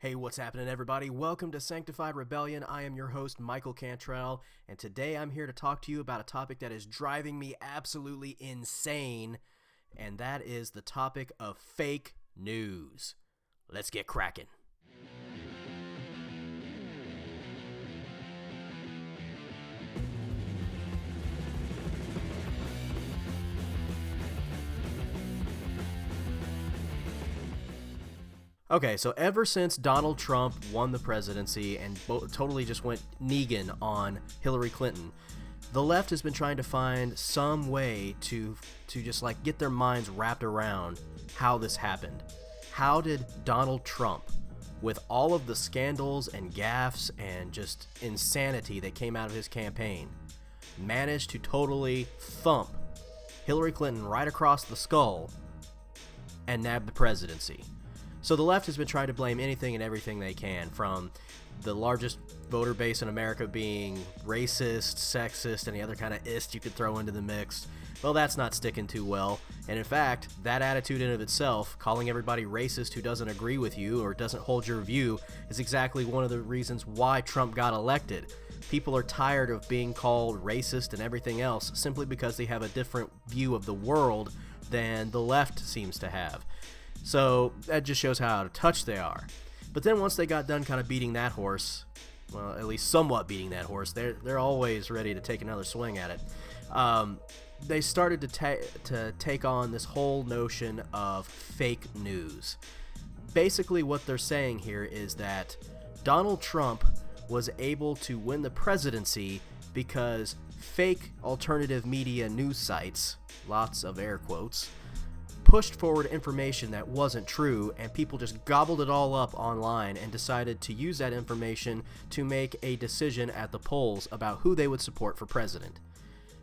Hey, what's happening, everybody? Welcome to Sanctified Rebellion. I am your host, Michael Cantrell, and today I'm here to talk to you about a topic that is driving me absolutely insane, and that is the topic of fake news. Let's get cracking. Okay, so ever since Donald Trump won the presidency and totally just went Negan on Hillary Clinton, the left has been trying to find some way to just like get their minds wrapped around how this happened. How did Donald Trump, with all of the scandals and gaffes and just insanity that came out of his campaign, manage to totally thump Hillary Clinton right across the skull and nab the presidency? So the left has been trying to blame anything and everything they can, from the largest voter base in America being racist, sexist, any other kind of ist you could throw into the mix. Well, that's not sticking too well. And in fact, that attitude in of itself, calling everybody racist who doesn't agree with you or doesn't hold your view, is exactly one of the reasons why Trump got elected. People are tired of being called racist and everything else simply because they have a different view of the world than the left seems to have. So that just shows how out of touch they are. But then once they got done kind of beating that horse, well, at least somewhat beating that horse, they're always ready to take another swing at it. They started to take on this whole notion of fake news. Basically what they're saying here is that Donald Trump was able to win the presidency because fake alternative media news sites, lots of air quotes, pushed forward information that wasn't true, and people just gobbled it all up online and decided to use that information to make a decision at the polls about who they would support for president.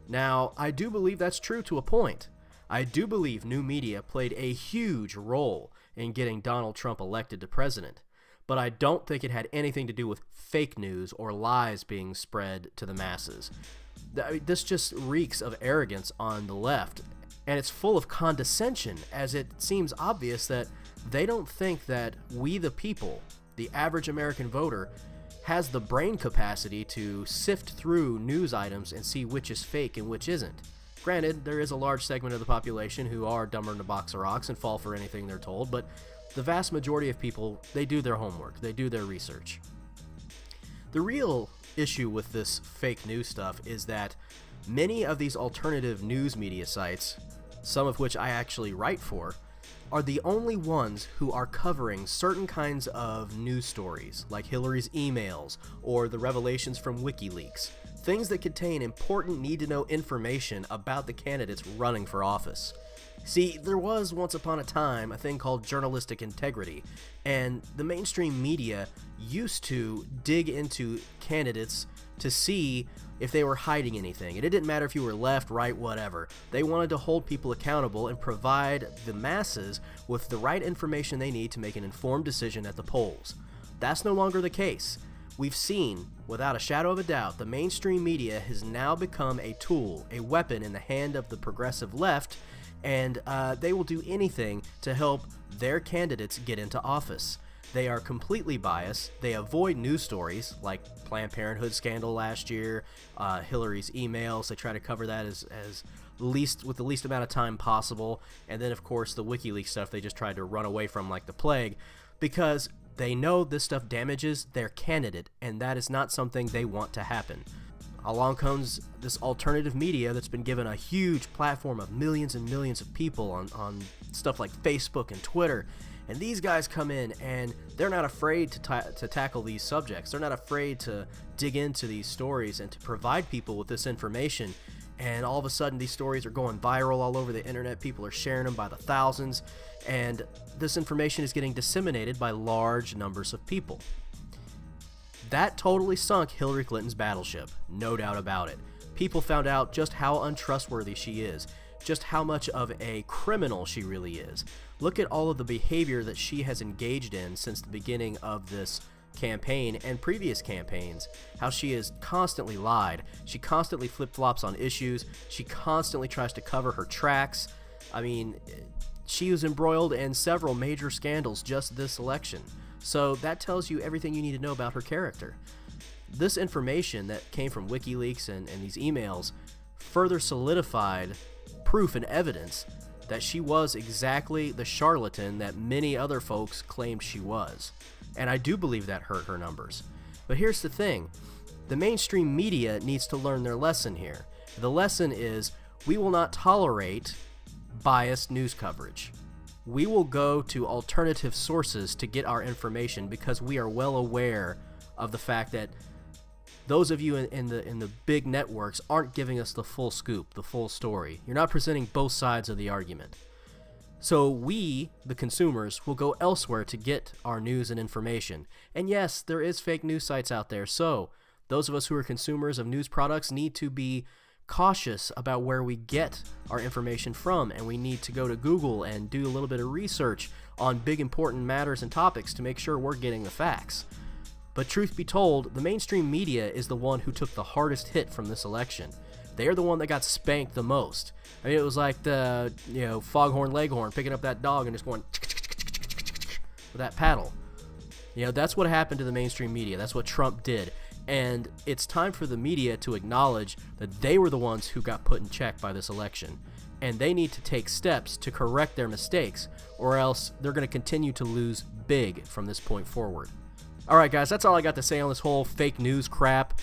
Now, I do believe that's true to a point. I do believe new media played a huge role in getting Donald Trump elected to president, but I don't think it had anything to do with fake news or lies being spread to the masses. This just reeks of arrogance on the left. And it's full of condescension, as it seems obvious that they don't think that we the people, the average American voter, has the brain capacity to sift through news items and see which is fake and which isn't. Granted, there is a large segment of the population who are dumber than a box of rocks and fall for anything they're told, but the vast majority of people, they do their homework, they do their research. The real issue with this fake news stuff is that many of these alternative news media sites, some of which I actually write for, are the only ones who are covering certain kinds of news stories, like Hillary's emails or the revelations from WikiLeaks, things that contain important need-to-know information about the candidates running for office. See, there was once upon a time a thing called journalistic integrity, and the mainstream media used to dig into candidates to see if they were hiding anything. And it didn't matter if you were left, right, whatever. They wanted to hold people accountable and provide the masses with the right information they need to make an informed decision at the polls. That's no longer the case. We've seen, without a shadow of a doubt, the mainstream media has now become a tool, a weapon in the hand of the progressive left, and they will do anything to help their candidates get into office. They are completely biased. They avoid news stories like Planned Parenthood scandal last year, Hillary's emails. They try to cover that as least with the least amount of time possible. And then, of course, the WikiLeaks stuff they just tried to run away from like the plague, because they know this stuff damages their candidate, and that is not something they want to happen. Along comes this alternative media that's been given a huge platform of millions and millions of people on stuff like Facebook and Twitter. And these guys come in and they're not afraid to tackle these subjects. They're not afraid to dig into these stories and to provide people with this information. And all of a sudden these stories are going viral all over the internet. People are sharing them by the thousands. And this information is getting disseminated by large numbers of people. That totally sunk Hillary Clinton's battleship, no doubt about it. People found out just how untrustworthy she is, just how much of a criminal she really is. Look at all of the behavior that she has engaged in since the beginning of this campaign and previous campaigns, how she has constantly lied. She constantly flip-flops on issues. She constantly tries to cover her tracks. I mean, she was embroiled in several major scandals just this election. So that tells you everything you need to know about her character. This information that came from WikiLeaks and these emails further solidified proof and evidence that she was exactly the charlatan that many other folks claimed she was. And I do believe that hurt her numbers. But here's the thing. The mainstream media needs to learn their lesson here. The lesson is we will not tolerate biased news coverage. We will go to alternative sources to get our information because we are well aware of the fact that those of you in the big networks aren't giving us the full scoop, the full story. You're not presenting both sides of the argument. So we, the consumers, will go elsewhere to get our news and information. And yes, there is fake news sites out there. So those of us who are consumers of news products need to be cautious about where we get our information from, and we need to go to Google and do a little bit of research on big important matters and topics to make sure we're getting the facts. But truth be told, the mainstream media is the one who took the hardest hit from this election. They are the one that got spanked the most. I mean, it was like the, Foghorn Leghorn picking up that dog and just going with that paddle. That's what happened to the mainstream media. That's what Trump did. And it's time for the media to acknowledge that they were the ones who got put in check by this election. And they need to take steps to correct their mistakes, or else they're going to continue to lose big from this point forward. Alright guys, that's all I got to say on this whole fake news crap.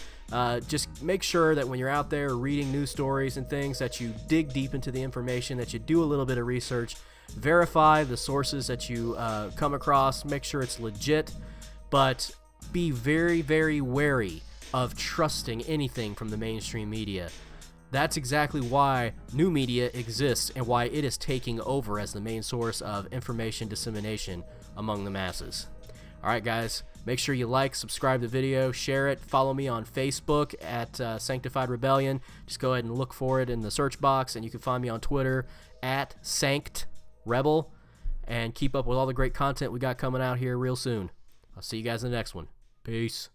Just make sure that when you're out there reading news stories and things that you dig deep into the information, that you do a little bit of research, verify the sources that you come across, make sure it's legit, but be very, very wary of trusting anything from the mainstream media. That's exactly why new media exists and why it is taking over as the main source of information dissemination among the masses. Alright guys, make sure you like, subscribe to the video, share it, follow me on Facebook at Sanctified Rebellion. Just go ahead and look for it in the search box, and you can find me on Twitter at SanktRebel, and keep up with all the great content we got coming out here real soon. I'll see you guys in the next one. Peace.